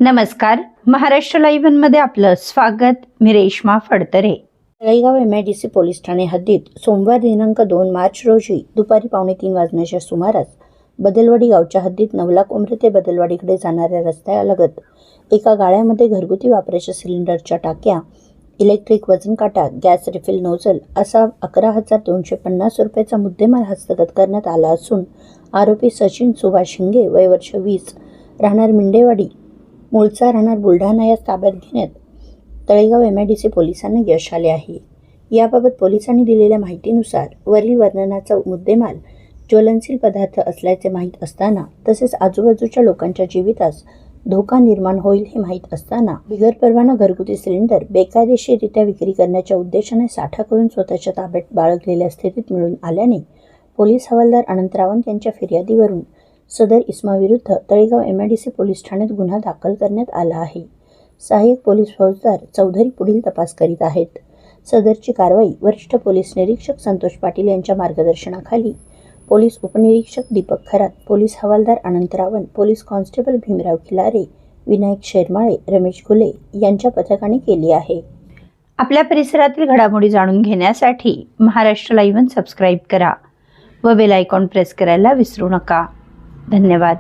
नमस्कार, महाराष्ट्र लाईव्ह मध्ये आपलं स्वागत. मी रेश्मा फडतरे. तळेगाव MIDC पोलीस ठाणे हद्दीत सोमवार दिनांक 2 मार्च रोजी दुपारी 2:45 वाजण्याच्या सुमारास बदलवाडी गावच्या हद्दीत नवलाख उमरे ते बदलवाडीकडे जाणाऱ्या रस्त्यालगत एका गाड्यामध्ये घरगुती वापराच्या सिलेंडरच्या टाक्या, इलेक्ट्रिक वजन काटा, गॅस रिफिल नोझल असा 11,250 रुपयाचा मुद्देमाल हस्तगत करण्यात आला असून आरोपी सचिन सुभाष शिंगे वय वर्ष 20 राहणार मिंडेवाडी मूळचा राहणार बुलढाणा या ताब्यात घेण्यात तळेगाव MIDC पोलिसांना यश आले आहे. याबाबत पोलिसांनी दिलेल्या माहितीनुसार वरील वर्णनाचा मुद्देमाल ज्वलनशील पदार्थ असल्याचे माहीत असताना तसेच आजूबाजूच्या लोकांच्या जीवितास धोका निर्माण होईल हे माहीत असताना बिगर परवाना घरगुती सिलेंडर बेकायदेशीररित्या विक्री करण्याच्या उद्देशाने साठा करून स्वतःच्या ताब्यात बाळगलेल्या स्थितीत मिळून आल्याने पोलीस हवालदार अनंत रावंत यांच्या फिर्यादीवरून सदर इसमाविरुद्ध तळेगाव MIDC पोलीस ठाण्यात गुन्हा दाखल करण्यात आला आहे. सहाय्यक पोलीस फौजदार चौधरी पुढील तपास करीत आहेत. सदरची कारवाई वरिष्ठ पोलीस निरीक्षक संतोष पाटील यांच्या मार्गदर्शनाखाली पोलीस उपनिरीक्षक दीपक खरात, पोलीस हवालदार अनंत रावंत, पोलीस कॉन्स्टेबल भीमराव खिलारे, विनायक शेरमाळे, रमेश घुले यांच्या पथकाने केली आहे. आपल्या परिसरातील घडामोडी जाणून घेण्यासाठी महाराष्ट्र लाईव्ह सबस्क्राईब करा व बेल आयकॉन प्रेस करायला विसरू नका. धन्यवाद.